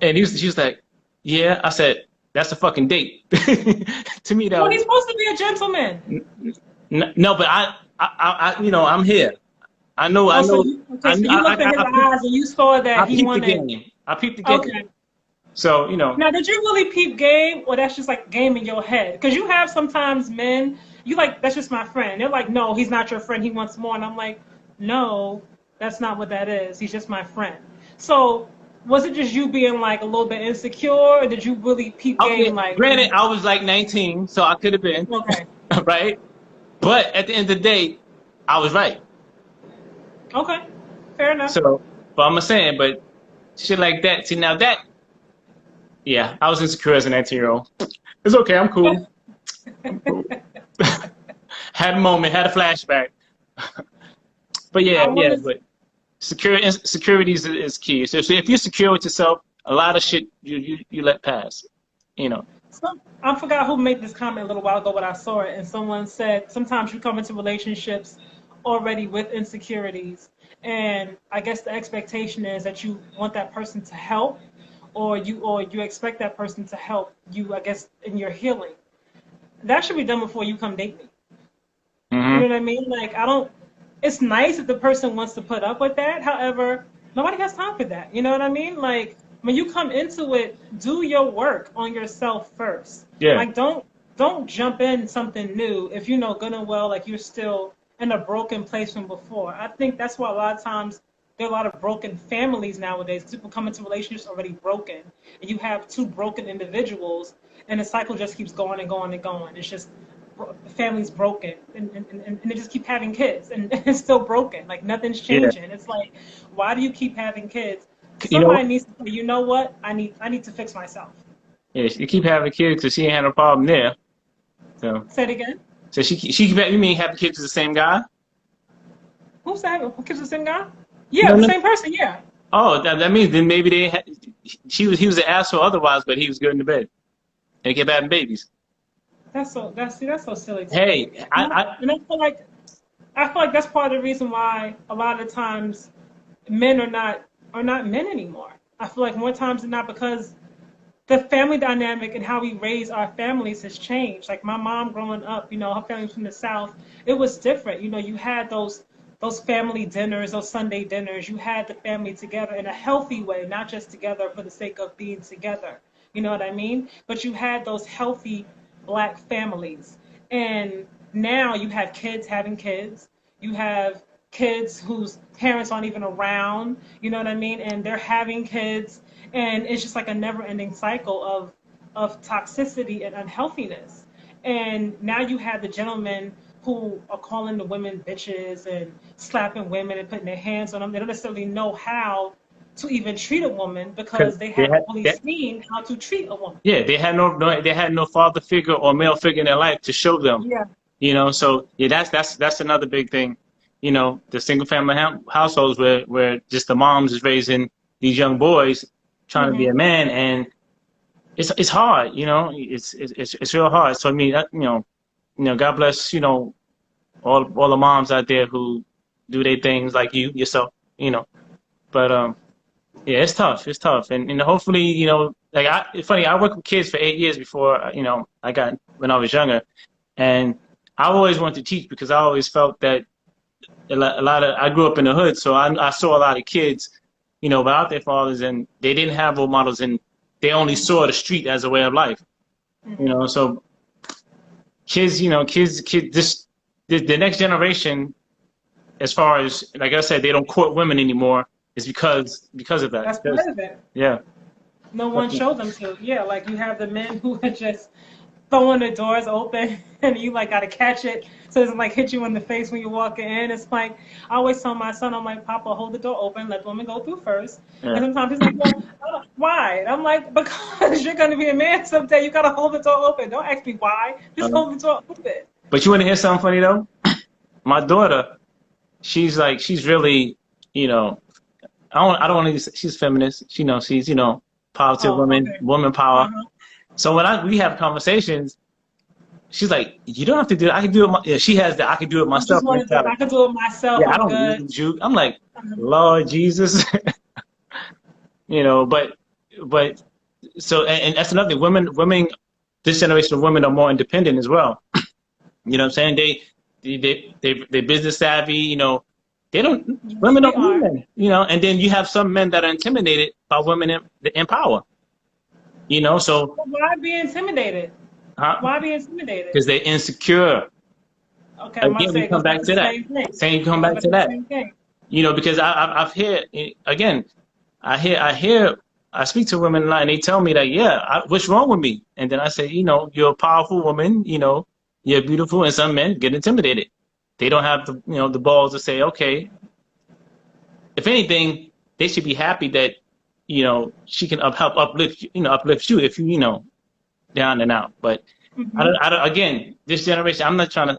and she was like, yeah. I said, that's a fucking date. To me, that Well, he's was supposed to be a gentleman. no, but I'm here. I Oh, so know, you okay? So you looked in his I peeped, eyes and you saw that I he peeped the wanted. game. I peeped the game. Okay. So Now, did you really peep game, or that's just like game in your head? Because you have sometimes men, you like, that's just my friend. They're like, no, he's not your friend. He wants more, and I'm like, no, that's not what that is. He's just my friend. So, was it just you being like a little bit insecure, or did you really peep game okay, like, granted, I was like 19, so I could have been okay, right, but at the end of the day, I was right. okay, fair enough. So, but I'm saying, but shit like that. See, now that, yeah, I was insecure as a 19-year-old. It's okay. I'm cool. I'm cool. Had a moment, had a flashback. But I yeah, yeah. wanted. But security is key. So if you're secure with yourself, a lot of shit you let pass. You know. I forgot who made this comment a little while ago, but I saw it, and someone said sometimes you come into relationships already with insecurities, and I guess the expectation is that you want that person to help, or you expect that person to help you, I guess, in your healing. That should be done before you come date me. You know Hmm. what I mean? Like, I don't. It's nice if the person wants to put up with that. However, nobody has time for that. You know what I mean? Like, when you come into it, do your work on yourself first. Yeah. Like, don't jump in something new if you know good and well like you're still in a broken place from before. I think that's why a lot of times there are a lot of broken families nowadays. People come into relationships already broken, and you have two broken individuals, and the cycle just keeps going and going and going. It's just the family's broken, and they just keep having kids, and it's still broken. Like nothing's Yeah. changing. It's like, why do you keep having kids? You know. Somebody needs to say, you know what? I need to fix myself. Yeah. You keep having kids because she ain't had no problem there. So Say it again. she keep you mean having kids with the same guy? Who's that? Who gives the same guy? Yeah, No, the no. same person. Yeah. Oh, that means then maybe he was an asshole otherwise, but he was good in the bed and he kept having babies. That's so. That's so silly to me. Hey, And I feel like I feel like that's part of the reason why a lot of the times men are not men anymore. I feel like more times than not because the family dynamic and how we raise our families has changed. Like my mom growing up, her family's from the South. It was different. You had those family dinners, those Sunday dinners. You had the family together in a healthy way, not just together for the sake of being together. You know what I mean? But you had those healthy black families. And now you have kids having kids. You have kids whose parents aren't even around, you know what I mean? And they're having kids, and it's just like a never-ending cycle of toxicity and unhealthiness. And now you have the gentlemen who are calling the women bitches and slapping women and putting their hands on them. They don't necessarily know how to even treat a woman because 'Cause they they haven't had, really they, seen how to treat a woman. yeah, they had no father figure or male figure in their life to show them. Yeah. So yeah, that's another big thing. The single family households where just the moms is raising these young boys trying to be a Hmm. man, and it's hard. It's real hard. So I mean, God bless all the moms out there who do their things like yourself. But yeah, it's tough. It's tough, and hopefully like it's funny. I worked with kids for 8 years before I got when I was younger, and I always wanted to teach because I always felt that a lot of I grew up in the hood, so I saw a lot of kids, without their fathers, and they didn't have role models, and they only saw the street as a way of life. Hmm. So kids, the next generation, as far as like I said, they don't court women anymore. Is because of that. That's part of it. Yeah. No one showed them to. Yeah, like you have the men who are just throwing the doors open and you like gotta catch it so it doesn't like hit you in the face when you're walking in. It's like I always tell my son, I'm like, Papa, hold the door open, let the woman go through first. And Yeah. sometimes he's like, well, why? And I'm like, because you're gonna be a man someday. You gotta hold the door open. Don't ask me why. Just hold the door open. But you want to hear something funny though? My daughter, she's really, I don't want to. She's feminist. She's positive Oh, woman, okay. woman power. Uh-huh. So when we have conversations, she's like, "You don't have to do it. I can do it." Yeah, she has that. I can do it You just myself want to do it. mentality. I can do it myself. Yeah, I I'm don't good. need you. I'm like, Uh-huh. Lord Jesus, but so and that's another thing. Women, this generation of women are more independent as well. You know what I'm saying? They business savvy. They don't Yes, women they don't need are. men. And then you have some men that are intimidated by women in power. So But why be intimidated? Why be intimidated? because they're insecure. Okay, I'm about to Again, say we it come goes back back to to the that. same thing. Same come It goes back back to to the that. same thing. Because I've heard again. I speak to women a lot, and they tell me that, yeah, what's wrong with me? And then I say, you're a powerful woman. You're beautiful, and some men get intimidated. They don't have the balls to say, okay. If anything, they should be happy that she can help uplift you if down and out. But Hmm. again, this generation, I'm not trying to.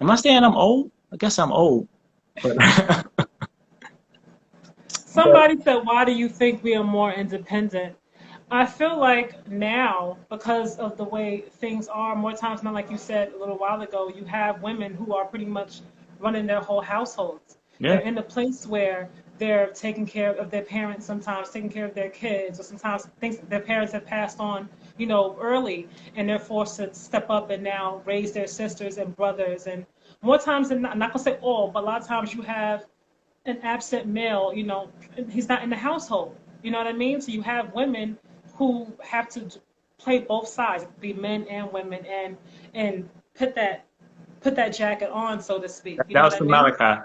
Am I saying I'm old? I guess I'm old. But, but Somebody said, why do you think we are more independent? I feel like now, because of the way things are, more times than not, like you said a little while ago, you have women who are pretty much running their whole households. yeah, They're in a place where they're taking care of their parents, sometimes taking care of their kids, or sometimes things their parents have passed on, early, and they're forced to step up and now raise their sisters and brothers. And more times than not, I'm not gonna say all, but a lot of times you have an absent male, he's not in the household. You know what I mean? So you have women who have to play both sides, be men and women, and put that jacket on, so to speak. You that know was what I from mean? Malachi.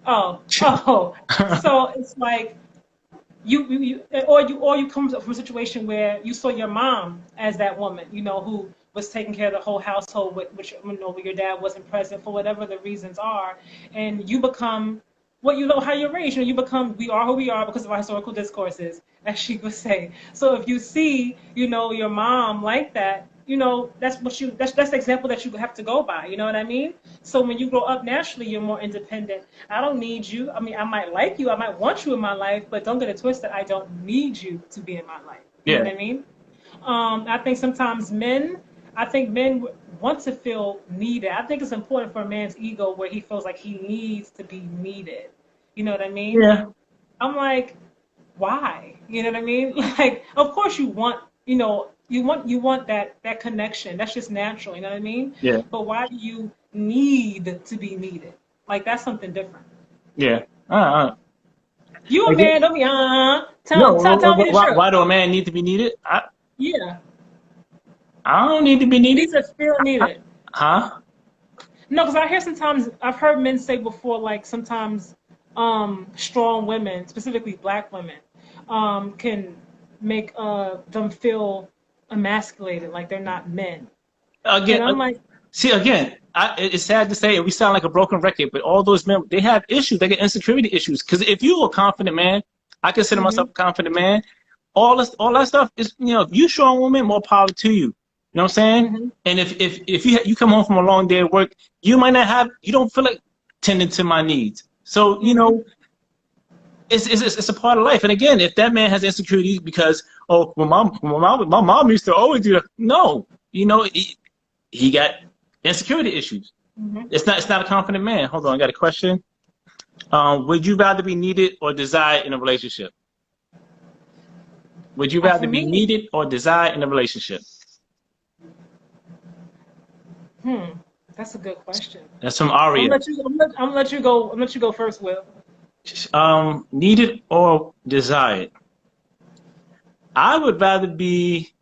Oh. So it's like or you come from a situation where you saw your mom as that woman, who was taking care of the whole household, which where your dad wasn't present for whatever the reasons are, and you become what how you're raised. We are who we are because of our historical discourses, as she would say. So if you see, your mom like that, that's the example that you have to go by. You know what I mean? So when you grow up naturally, you're more independent. I don't need you. I mean, I might like you, I might want you in my life, but don't get it twisted. I don't need you to be in my life. You know Yeah, what I mean? I think sometimes men want to feel needed. I think it's important for a man's ego where he feels like he needs to be needed. You know what I mean? Yeah. I'm like, why? You know what I mean? Like, of course you want that connection. That's just natural. You know what I mean? Yeah. But why do you need to be needed? Like that's something different. Yeah. Uh, You a Again, man? Don't be no. Tell me the truth. Why do a man need to be needed? Yeah, I don't need to be needed. needs to feel needed. Huh? No, because I hear sometimes I've heard men say before, like sometimes strong women, specifically black women, can make them feel emasculated, like they're not men. Again, And I'm like, see, again, it's sad to say, we sound like a broken record, but all those men, they have issues. They get insecurity issues. Because if you're a confident man, I consider myself a confident man. All that stuff is, if you strong woman, more power to you. You know what I'm saying? And if you come home from a long day of work, you don't feel like tending to my needs. So it's a part of life. And again, if that man has insecurities because my mom used to always do that, no, he got insecurity issues. It's not a confident man. Hold on, I got a question. Would you rather be needed or desired in a relationship? Would you rather be needed or desired in a relationship? That's a good question. That's from Aria. I'm gonna let you go. I'm gonna let you go first, Will. Needed or desired? I would rather be.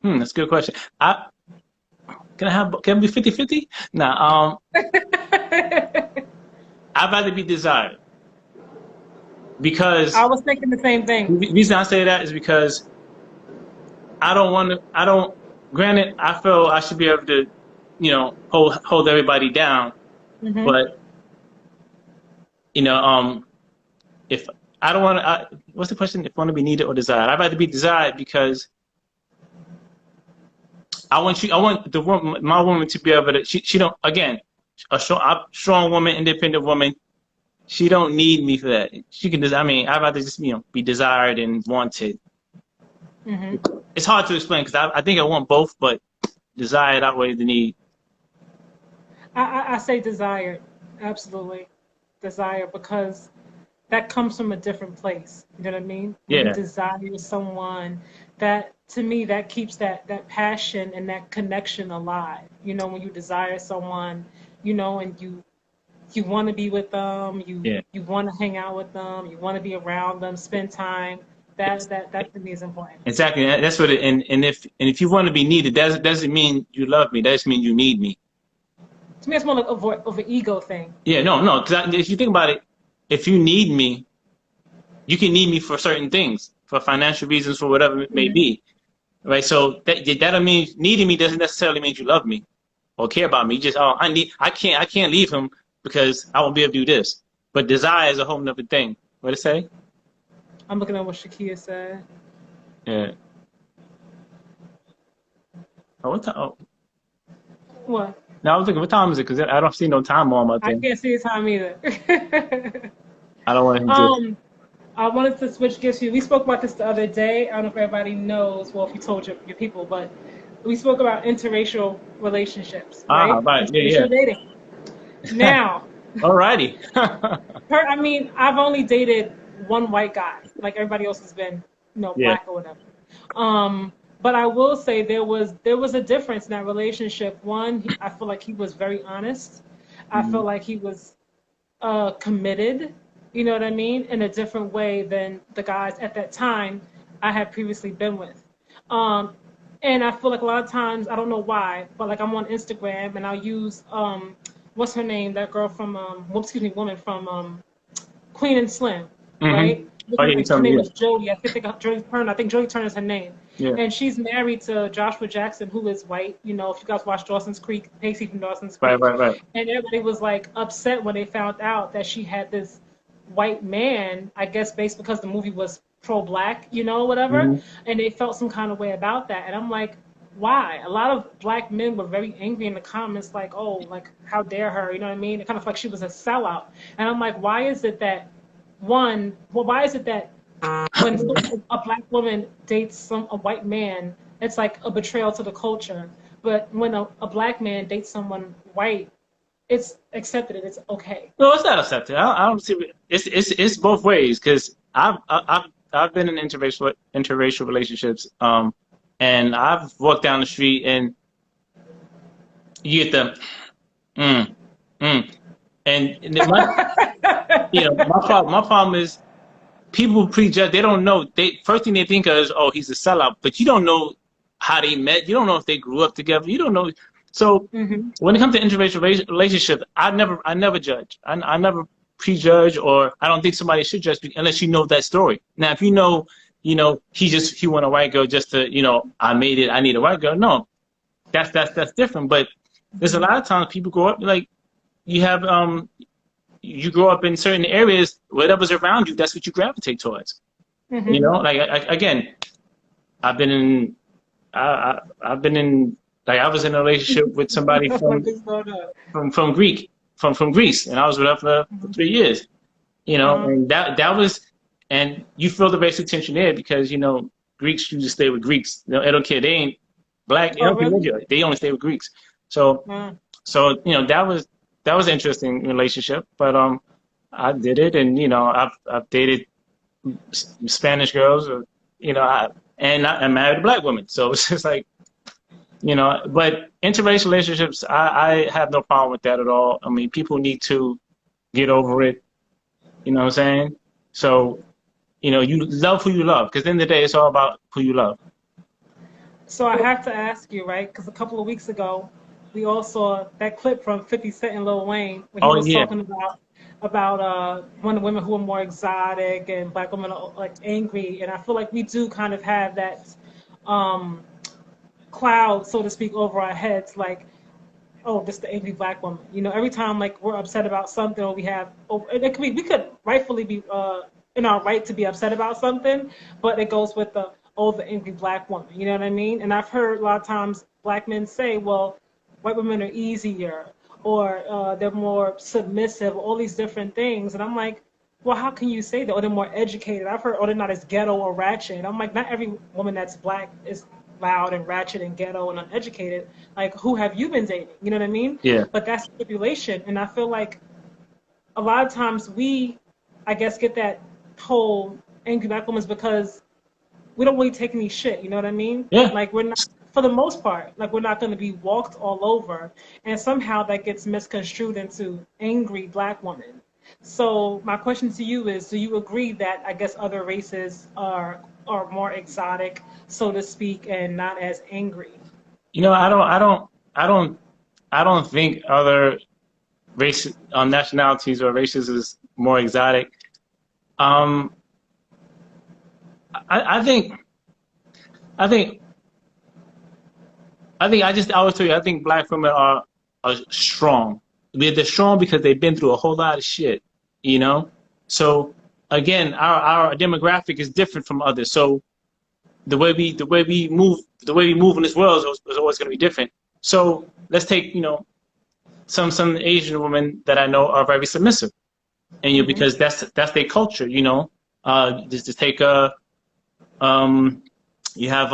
That's a good question. Can I be 50-50? Nah. I'd rather be desired because I was thinking the same thing. the reason I say that is because I don't want to. Granted, I feel I should be able to, hold everybody down, but if I don't want to, what's the question? If I want to be needed or desired, I'd rather be desired because I want my woman to be able to. She don't, again, a strong woman, independent woman. She don't need me for that. She can just. I mean, I'd rather just be desired and wanted. It's hard to explain because I think I want both, but desired outweighs the need. I say desired, absolutely, desire, because that comes from a different place. You know what I mean? Yeah. When you desire someone, that to me that keeps that passion and that connection alive. When you desire someone, and you want to be with them, you want to hang out with them, you want to be around them, spend time. That to me is important. Exactly. That's what and if you want to be needed, that doesn't mean you love me. That just means you need me. To me, it's more like of an ego thing. Yeah, no. Because if you think about it, if you need me, you can need me for certain things, for financial reasons, for whatever it may be, right? So that mean needing me doesn't necessarily mean you love me or care about me. You just I can't leave him because I won't be able to do this. But desire is a whole nother thing. What it say? I'm looking at what Shakia said. Yeah. Oh, what time? Oh. What? No, I was thinking, what time is it? Because I don't see no time on my thing. I can't see the time either. I don't want him to. I wanted to switch gears here. We spoke about this the other day. I don't know if everybody knows, well, if you told your people, but we spoke about interracial relationships, right? Right. Interracial dating. Now. Alrighty. I've only dated one white guy. Like everybody else has been, black or whatever. But I will say there was a difference in that relationship. One, I feel like he was very honest. I feel like he was committed, you know what I mean, in a different way than the guys at that time I had previously been with. And I feel like a lot of times, I don't know why, but like I'm on Instagram and I'll use, what's her name? That girl from, woman from Queen and Slim, right? Her name was Jodie. I think Jodie Turner is her name. Yeah. And she's married to Joshua Jackson, who is white. If you guys watch Dawson's Creek, Pacey from Dawson's Creek. Right. And everybody was like upset when they found out that she had this white man, I guess based because the movie was pro-black, whatever. And they felt some kind of way about that. And I'm like, why? A lot of black men were very angry in the comments, like, oh, like, how dare her? You know what I mean? It kind of like she was a sellout. And I'm like, why is it that when a black woman dates a white man, it's like a betrayal to the culture. But when a black man dates someone white, it's accepted and it's okay. No, it's not accepted. I don't see it's both ways because I've been in interracial relationships, and I've walked down the street and you get the mm, mm, and my problem is people prejudge. They don't know. They first thing they think of is, oh, he's a sellout, but you don't know how they met. You don't know if they grew up together. You don't know. So when it comes to interracial relationships, I never judge. I never prejudge, or I don't think somebody should judge unless you know that story. Now, if you know, he want a white girl just to, I made it. I need a white girl. No, that's different. But there's a lot of times people grow up like you have you grow up in certain areas, whatever's around you, that's what you gravitate towards. Like again, I've been in like I was in a relationship with somebody from Greece, and I was with her for 3 years. And that was, and you feel the racial tension there because Greeks usually stay with Greeks. They don't care. They ain't black. They don't care. They only stay with Greeks. So that was an interesting relationship. But I did it, and I've dated Spanish girls, and I married a black woman. So it's just like. But interracial relationships, I have no problem with that at all. I mean, people need to get over it. You know what I'm saying? So, you love who you love, because at the end of the day, it's all about who you love. So I have to ask you, right? Because a couple of weeks ago, we all saw that clip from 50 Cent and Lil Wayne when he was talking about one of the women who are more exotic and black women are like angry. And I feel like we do kind of have that cloud, so to speak, over our heads, like, oh, this is the angry black woman. Every time like we're upset about something, or we could rightfully be in our right to be upset about something, but it goes with the angry black woman. You know what I mean? And I've heard a lot of times black men say, well, white women are easier, or they're more submissive, all these different things, and I'm like, well, how can you say that? Or they're more educated. I've heard, or they're not as ghetto or ratchet. I'm like, not every woman that's black is loud and ratchet and ghetto and uneducated. Like, who have you been dating? You know what I mean? Yeah. But that's stipulation. And I feel like a lot of times we, I guess, get that whole angry black woman's because we don't really take any shit. You know what I mean? Yeah. Like, we're not, for the most part, like, we're not going to be walked all over. And somehow that gets misconstrued into angry black woman. So my question to you is, do you agree that, I guess, other races are more exotic, so to speak, and not as angry? I don't think other races, nationalities or races is more exotic. I always tell you, I think black women are strong. They're strong because they've been through a whole lot of shit, So again, our demographic is different from others. So the way we move in this world is always going to be different. So let's take some Asian women that I know are very submissive, and because that's their culture. Just take you have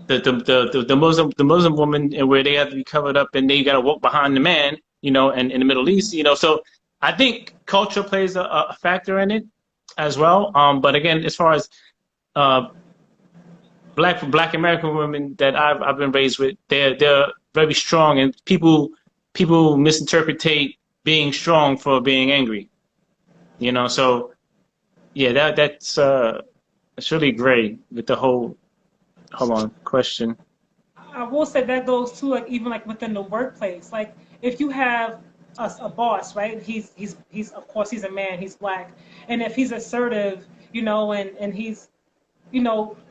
the Muslim woman, and where they have to be covered up and they got to walk behind the man, and in the Middle East, So I think culture plays a factor in it as well. But again, as far as Black American women that I've been raised with, they're very strong, and people misinterpret being strong for being angry. So yeah, that's it's really great with the whole. Hold on, question. I will say that goes to even within the workplace. Like, if you have a boss, right? He's of course he's a man, he's black, and if he's assertive, and he's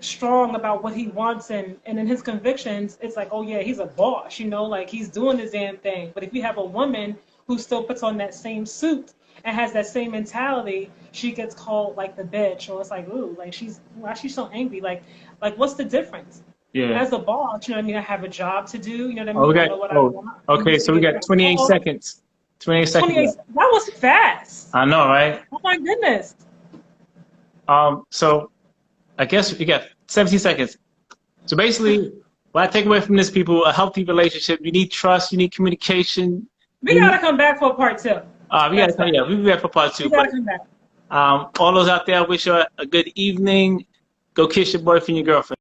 strong about what he wants and in his convictions, it's like, oh yeah, he's a boss, like he's doing his damn thing. But if you have a woman who still puts on that same suit and has that same mentality, she gets called like the bitch, or it's like, ooh, like why she's so angry? Like what's the difference? Yeah. As a boss, I have a job to do, I mean? Oh, I want. Okay, so we got 28 seconds. 28 seconds. 28. That was fast. I know, right? Oh my goodness. So I guess we got 17 seconds. So basically, What I take away from this, people, a healthy relationship, you need trust, you need communication. We gotta come back for part 2. We'll be back for part 2. We gotta come back. All those out there, I wish you a good evening. Go kiss your boyfriend, your girlfriend.